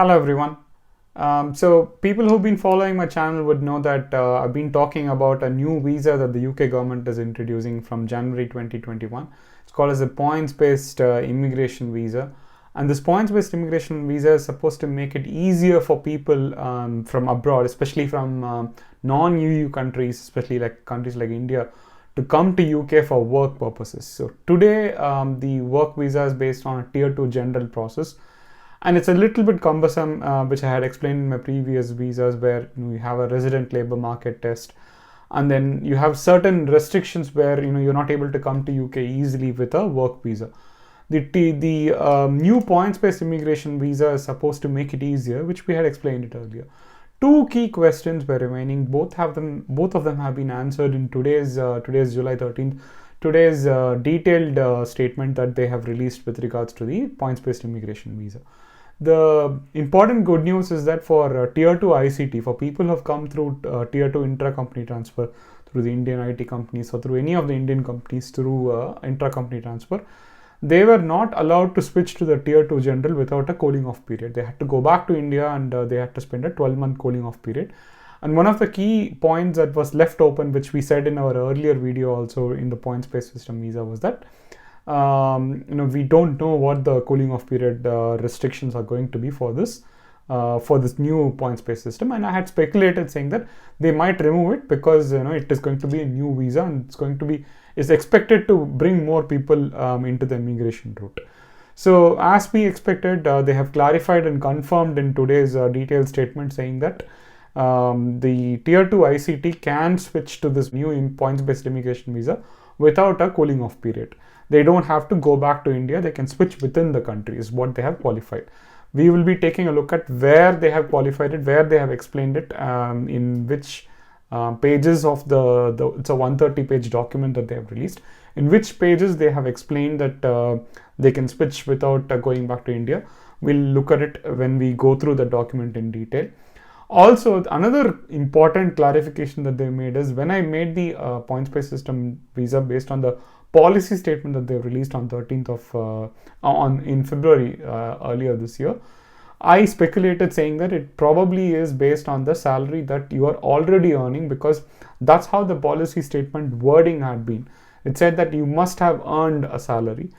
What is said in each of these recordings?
Hello everyone. So people who've been following my channel would know that I've been talking about a new visa that the UK government is introducing from January 2021. It's called as a points-based immigration visa. And this points-based immigration visa is supposed to make it easier for people from abroad, especially from non-EU countries, especially like countries like India, to come to UK for work purposes. So today the work visa is based on a tier 2 general process, and it's a little bit cumbersome, which I had explained in my previous visas, where you have a resident labor market test, and then you have certain restrictions where you're not able to come to UK easily with a work visa. The new points-based immigration visa is supposed to make it easier, which we had explained it earlier. Two key questions were remaining. Both of them have been answered in today's July 13th. Today's detailed statement that they have released with regards to the points-based immigration visa. The important good news is that for tier 2 ICT, for people who have come through tier 2 intra-company transfer through the Indian IT companies or through any of the Indian companies through intra-company transfer, they were not allowed to switch to the tier 2 general without a cooling off period. They had to go back to India and they had to spend a 12-month cooling off period. And one of the key points that was left open, which we said in our earlier video also in the points-based system visa, was that we don't know what the cooling off period restrictions are going to be for this new points-based system. And I had speculated saying that they might remove it because it is going to be a new visa and it's expected to bring more people into the immigration route. So as we expected, they have clarified and confirmed in today's detailed statement saying that the tier 2 ICT can switch to this new points-based immigration visa without a cooling off period. They don't have to go back to India. They can switch within the country is what they have qualified. We will be taking a look at where they have qualified it, where they have explained it, in which pages of it's a 130-page document that they have released, in which pages they have explained that they can switch without going back to India. We'll look at it when we go through the document in detail. Also, another important clarification that they made is when I made the points-based system visa based on the policy statement that they released on 13th of in February earlier this year, I speculated saying that it probably is based on the salary that you are already earning, because that's how the policy statement wording had been. It said that you must have earned a salary.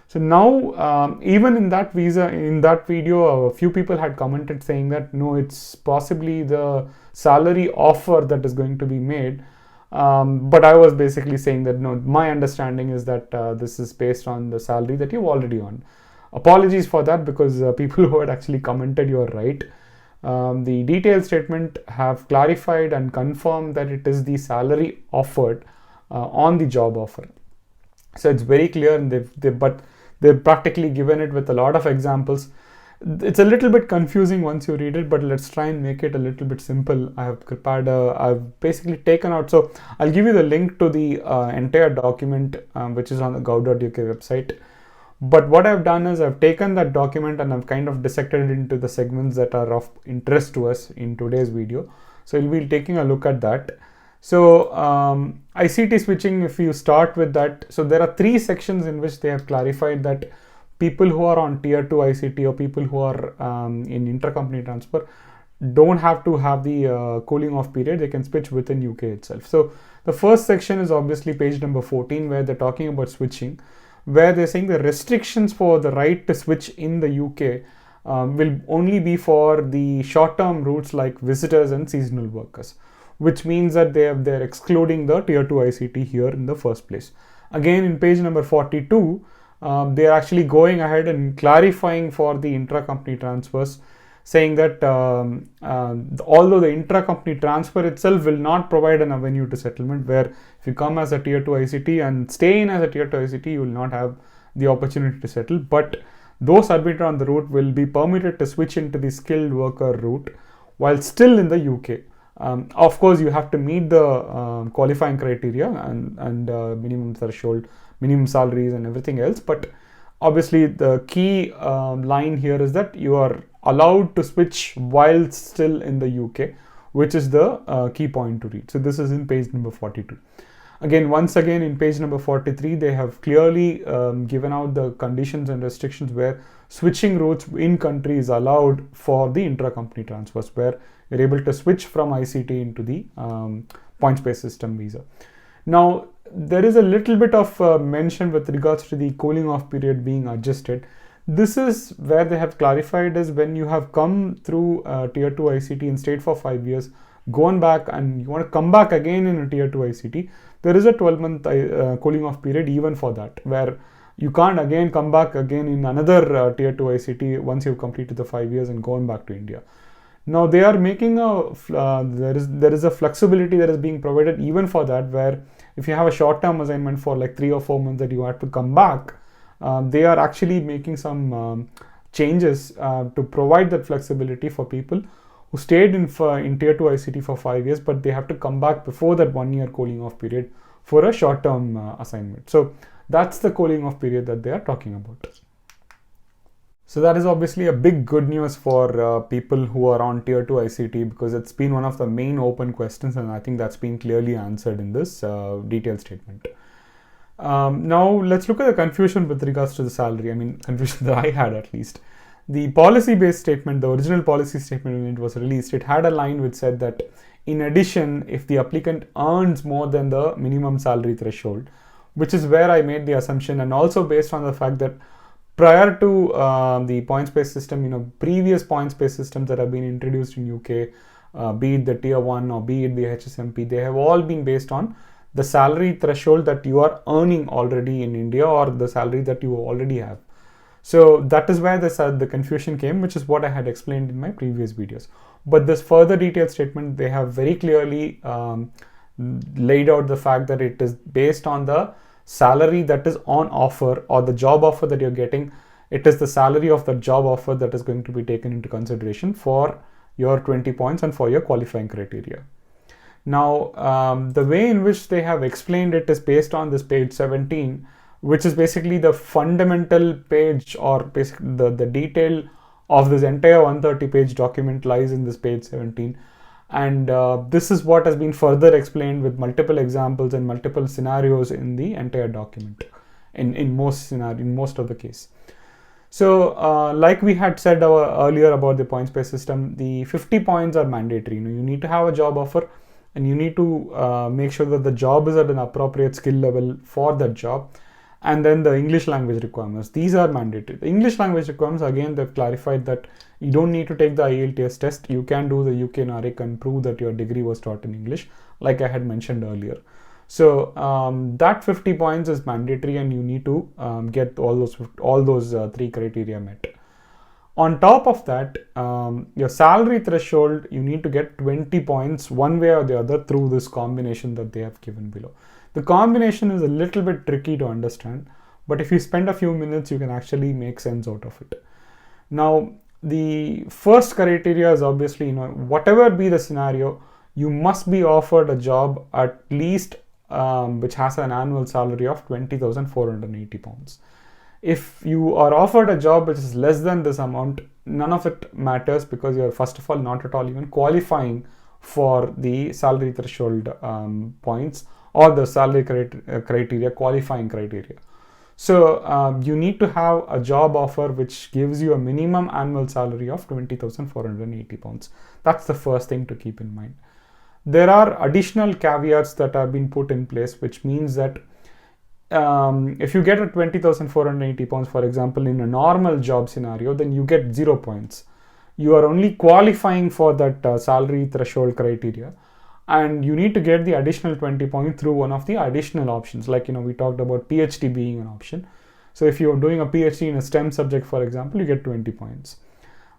So now, even in that video, a few people had commented saying that no, it's possibly the salary offer that is going to be made. But I was basically saying that no, my understanding is that this is based on the salary that you've already earned. Apologies for that, because people who had actually commented, you're right. The detailed statement have clarified and confirmed that it is the salary offered on the job offer. So it's very clear, and they've practically given it with a lot of examples. It's a little bit confusing once you read it, but let's try and make it a little bit simple. I have prepared I've basically taken out, so I'll give you the link to the entire document, which is on the gov.uk website. But what I've done is I've taken that document and I've kind of dissected it into the segments that are of interest to us in today's video. So we'll be taking a look at that. So ICT switching, if you start with that, so there are three sections in which they have clarified that people who are on tier 2 ICT or people who are in intercompany transfer don't have to have the cooling off period. They can switch within UK itself. So the first section is obviously page number 14, where they're talking about switching, where they're saying the restrictions for the right to switch in the UK will only be for the short-term routes like visitors and seasonal workers, which means that they're excluding the tier 2 ICT here in the first place. Again, in page number 42, they're actually going ahead and clarifying for the intra-company transfers, saying that although the intra-company transfer itself will not provide an avenue to settlement, where if you come as a tier 2 ICT and stay in as a tier 2 ICT, you will not have the opportunity to settle, but those admitted on the route will be permitted to switch into the skilled worker route while still in the UK. Of course, you have to meet the qualifying criteria and minimum threshold, minimum salaries and everything else. But obviously, the key line here is that you are allowed to switch while still in the UK, which is the key point to read. So this is in page number 42. Again, once again, in page number 43, they have clearly given out the conditions and restrictions where switching routes in country is allowed for the intra-company transfers, where you're able to switch from ICT into the points-based system visa. Now, there is a little bit of mention with regards to the cooling off period being adjusted. This is where they have clarified is when you have come through tier 2 ICT and stayed for 5 years, gone back and you want to come back again in a tier 2 ICT, there is a 12-month cooling off period even for that, where you can't again come back again in another tier 2 ICT once you've completed the 5 years and gone back to India. Now they are making a there is a flexibility that is being provided even for that, where if you have a short-term assignment for like 3 or 4 months that you have to come back, they are actually making some changes to provide that flexibility for people who stayed in tier 2 ICT for 5 years, but they have to come back before that 1 year cooling off period for a short-term assignment. So that's the cooling off period that they are talking about. So that is obviously a big good news for people who are on tier 2 ICT, because it's been one of the main open questions, and I think that's been clearly answered in this detailed statement. Now let's look at the confusion with regards to the salary. I mean, confusion that I had at least. The policy-based statement, the original policy statement when it was released, it had a line which said that in addition, if the applicant earns more than the minimum salary threshold, which is where I made the assumption, and also based on the fact that prior to the points-based system, previous points-based systems that have been introduced in UK, be it the tier 1 or be it the HSMP, they have all been based on the salary threshold that you are earning already in India or the salary that you already have. So that is where the confusion came, which is what I had explained in my previous videos. But this further detailed statement, they have very clearly laid out the fact that it is based on the salary that is on offer, or the job offer that you're getting. It is the salary of the job offer that is going to be taken into consideration for your 20 points and for your qualifying criteria. Now, the way in which they have explained it is based on this page 17, which is basically the fundamental page, or basically the detail of this entire 130-page document lies in this page 17. And this is what has been further explained with multiple examples and multiple scenarios in the entire document, in most of the case. So like we had said earlier about the points-based system, the 50 points are mandatory. You need to have a job offer, and you need to make sure that the job is at an appropriate skill level for that job. And then the English language requirements, these are mandatory. The English language requirements, again, they've clarified that you don't need to take the IELTS test. You can do the UK NARIC and prove that your degree was taught in English, like I had mentioned earlier. So that 50 points is mandatory, and you need to get all those 3 criteria met. On top of that, your salary threshold, you need to get 20 points one way or the other through this combination that they have given below. The combination is a little bit tricky to understand, but if you spend a few minutes, you can actually make sense out of it. Now, the first criteria is obviously, whatever be the scenario, you must be offered a job at least which has an annual salary of 20,480 pounds. If you are offered a job which is less than this amount, none of it matters, because you're first of all not at all even qualifying for the salary threshold points or the salary criteria, qualifying criteria. So you need to have a job offer which gives you a minimum annual salary of 20,480 pounds. That's the first thing to keep in mind. There are additional caveats that have been put in place, which means that if you get a 20,480 pounds, for example, in a normal job scenario, then you get 0 points. You are only qualifying for that salary threshold criteria, and you need to get the additional 20 points through one of the additional options. Like, we talked about PhD being an option. So if you're doing a PhD in a STEM subject, for example, you get 20 points.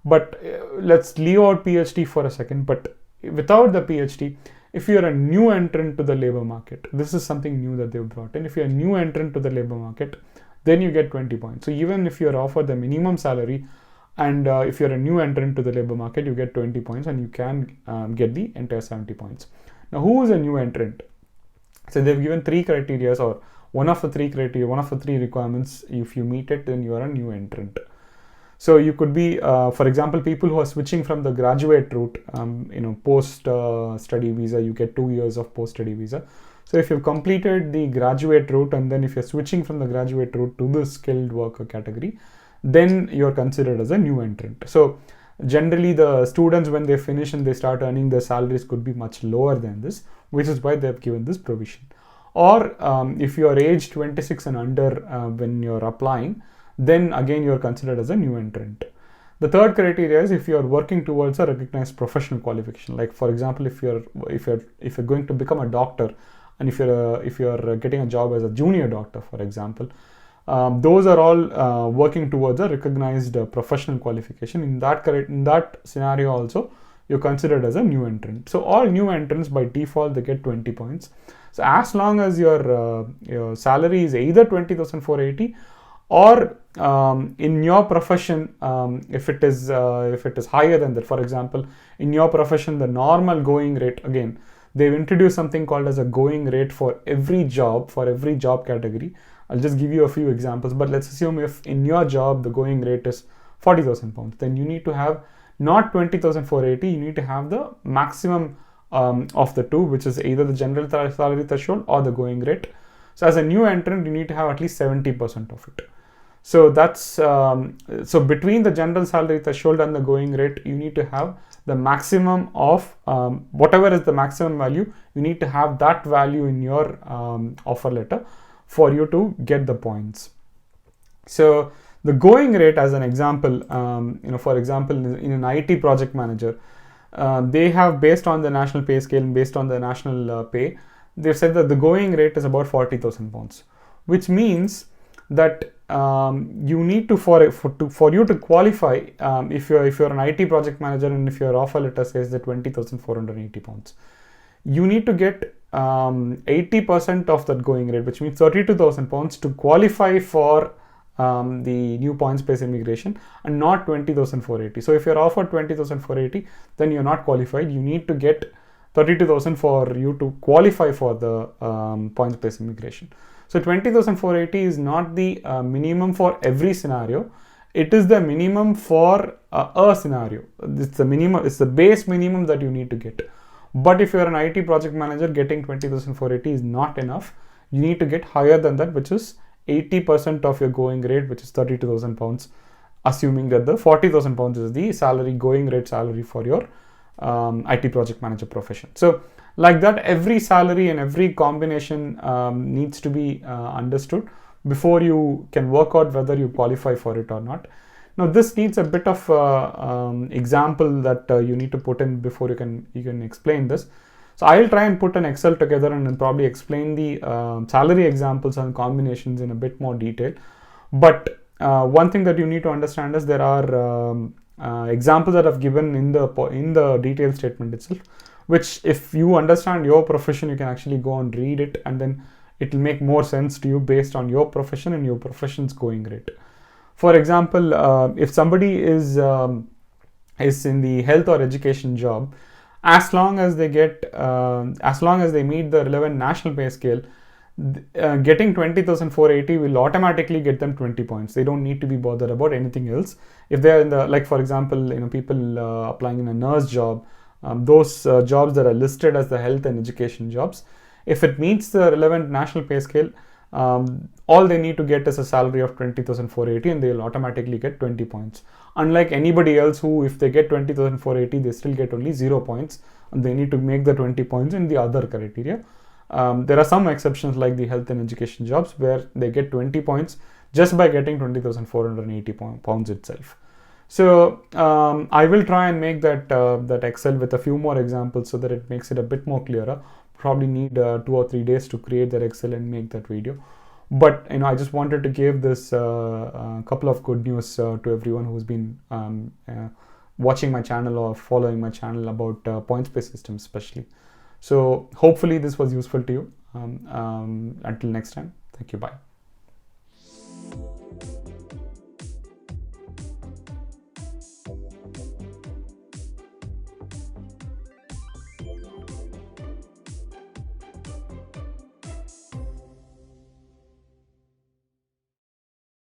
But let's leave out PhD for a second. But without the PhD, if you're a new entrant to the labor market, this is something new that they've brought in. If you're a new entrant to the labor market, then you get 20 points. So even if you're offered the minimum salary, and if you're a new entrant to the labor market, you get 20 points, and you can get the entire 70 points. Now, who is a new entrant? So they've given 3 criteria, or one of the 3 criteria, one of the 3 requirements. If you meet it, then you are a new entrant. So you could be, for example, people who are switching from the graduate route, post-study visa, you get 2 years of post-study visa. So if you've completed the graduate route and then if you're switching from the graduate route to the skilled worker category, then you're considered as a new entrant. So generally the students, when they finish and they start earning, their salaries could be much lower than this, which is why they've given this provision. Or if you are age 26 and under when you're applying, then again you're considered as a new entrant. The third criteria is if you are working towards a recognized professional qualification. Like for example, if you're going to become a doctor, and if you're getting a job as a junior doctor, for example, those are all working towards a recognized professional qualification. In that scenario also, you're considered as a new entrant. So all new entrants by default, they get 20 points. So as long as your salary is either 20,480 or in your profession, if it is higher than that. For example, in your profession, the normal going rate, again, they've introduced something called as a going rate for every job category. I'll just give you a few examples, but let's assume if in your job the going rate is 40,000 pounds, then you need to have not 20,480, you need to have the maximum of the two, which is either the general salary threshold or the going rate. So as a new entrant, you need to have at least 70% of it. So that's so between the general salary threshold and the going rate, you need to have the maximum of whatever is the maximum value. You need to have that value in your offer letter for you to get the points. So the going rate, as an example, for example, in an IT project manager, they have, based on the national pay scale and based on the national pay, they've said that the going rate is about 40,000 pounds, which means that you need to, for you to qualify, if you're an IT project manager and if your offer letter says that 20,480 pounds, you need to get 80% of that going rate, which means 32,000 pounds to qualify for the new points-based immigration, and not 20,480. So if you're offered 20,480, then you're not qualified. You need to get 32,000 for you to qualify for the points-based immigration. So 20,480 is not the minimum for every scenario. It is the minimum for a scenario. It's the minimum. It's the base minimum that you need to get. But if you're an IT project manager, getting 20,480 is not enough. You need to get higher than that, which is 80% of your going rate, which is 32,000 pounds, assuming that the 40,000 pounds is the salary, going rate salary for your IT project manager profession. So like that, every salary and every combination needs to be understood before you can work out whether you qualify for it or not. Now this needs a bit of example that you need to put in before you can explain this. So I'll try and put an Excel together and then probably explain the salary examples and combinations in a bit more detail. But one thing that you need to understand is there are examples that I've given in the detailed statement itself, which if you understand your profession, you can actually go and read it, and then it will make more sense to you based on your profession and your profession's going rate. For example, if somebody is in the health or education job, as long as they meet the relevant national pay scale, getting 20,480 will automatically get them 20 points. They don't need to be bothered about anything else. If they're in the, like for example, people applying in a nurse job, those jobs that are listed as the health and education jobs, if it meets the relevant national pay scale, all they need to get is a salary of 20,480 and they'll automatically get 20 points. Unlike anybody else who, if they get 20,480, they still get only 0 points and they need to make the 20 points in the other criteria. There are some exceptions like the health and education jobs where they get 20 points just by getting 20,480 pounds itself. So I will try and make that Excel with a few more examples so that it makes it a bit more clearer. Probably need 2 or 3 days to create that Excel and make that video. But I just wanted to give this couple of good news to everyone who's been watching my channel or following my channel about points-based systems especially. So hopefully this was useful to you. Until next time, thank you, bye.